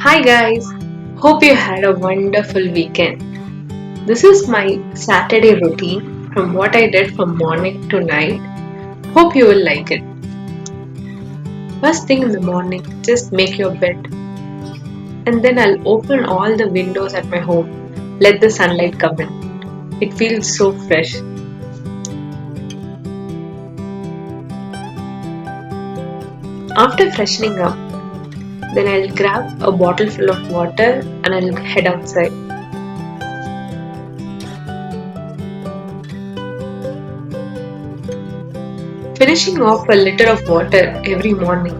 Hi guys, hope you had a wonderful weekend. This is my Saturday routine from what I did from morning to night. Hope you will like it. First thing in the morning, just make your bed and then I'll open all the windows at my home. Let the sunlight come in. It feels so fresh. After freshening up, then I'll grab a bottle full of water and I'll head outside. Finishing off a liter of water every morning.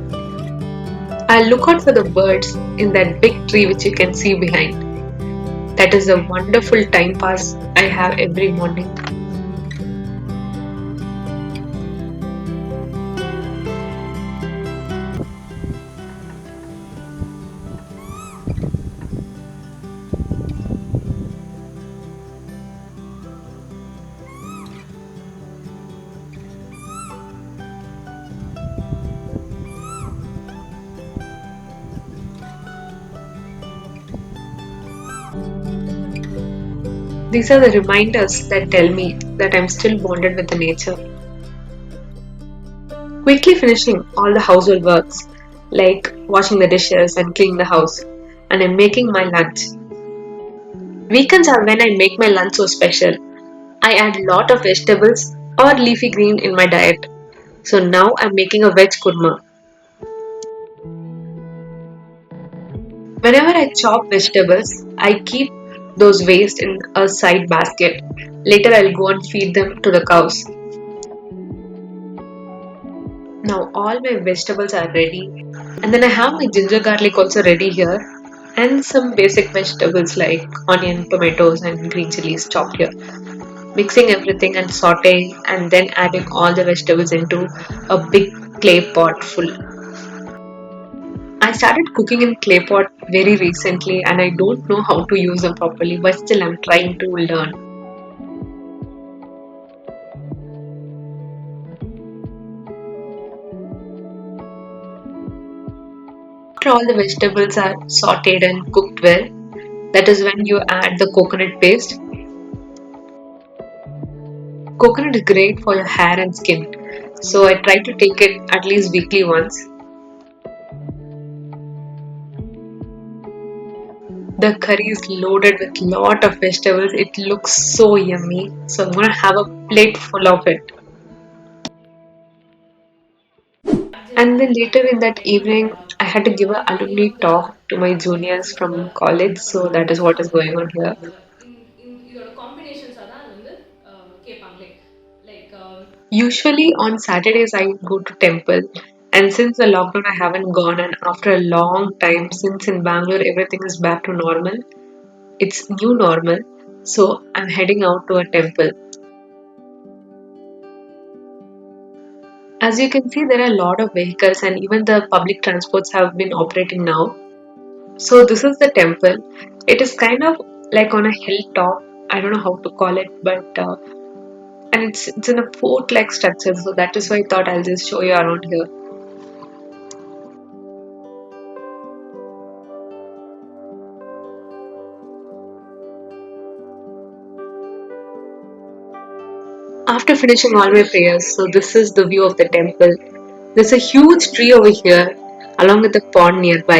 I'll look out for the birds in that big tree which you can see behind. That is a wonderful time pass I have every morning. These are the reminders that tell me that I'm still bonded with the nature. Quickly finishing all the household works like washing the dishes and cleaning the house, and I'm making my lunch. Weekends are when I make my lunch so special. I add lot of vegetables or leafy green in my diet. So now I'm making a veg kurma. Whenever I chop vegetables, I keep those waste in a side basket. Later, I'll go and feed them to the cows. Now, all my vegetables are ready, and then I have my ginger garlic also ready here, and some basic vegetables like onion, tomatoes, and green chilies chopped here. Mixing everything and sauteing, and then adding all the vegetables into a big clay pot full. I started cooking in clay pot very recently and I don't know how to use them properly, but still I'm trying to learn. After all the vegetables are sauteed and cooked well, that is when you add the coconut paste. Coconut is great for your hair and skin, so I try to take it at least weekly once. The curry is loaded with lot of vegetables. It looks so yummy, so I'm gonna have a plate full of it. And then later in that evening, I had to give an alumni talk to my juniors from college, so that is what is going on here. இதோட காம்பினேஷன்ஸா தான் அது வந்து கேட்பாங்களே like Usually on Saturdays, I go to temple, and since the lockdown, I haven't gone. And after a long time, since in Bangalore everything is back to normal, it's new normal, so I'm heading out to a temple. As you can see, there are a lot of vehicles, and even the public transports have been operating now. So this is the temple. It is kind of like on a hilltop. I don't know how to call it, but and it's in a fort-like structure. So that is why I thought I'll just show you around here. After finishing all my prayers, so this is the view of the temple. There's a huge tree over here, along with the pond nearby.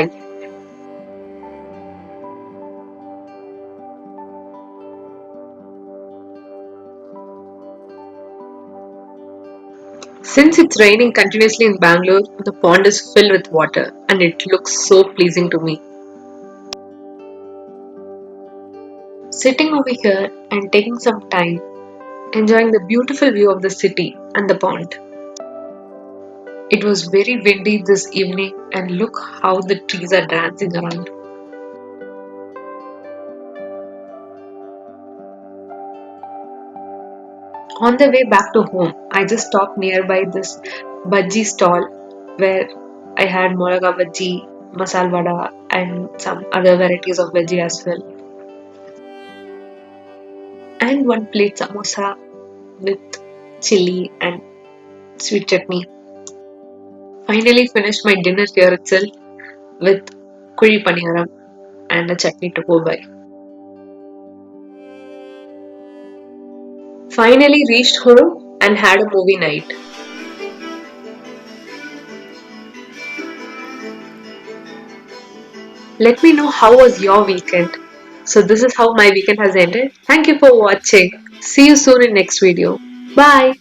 Since it's raining continuously in Bangalore, the pond is filled with water, and it looks so pleasing to me. Sitting over here and taking some time, enjoying the beautiful view of the city and the pond. It was very windy this evening, and look how the trees are dancing around. On the way back to home, I just stopped nearby this bhaji stall where I had moraga bhaji, masal vada, and some other varieties of bhaji as well, and one plate samosa with chili and sweet chutney. Finally, finished my dinner here itself with kuri paniyaram, and a chutney to go by. Finally reached home and had a movie night. Let me know how was your weekend. So this is how my weekend has ended. Thank you for watching. See you soon in next video. Bye.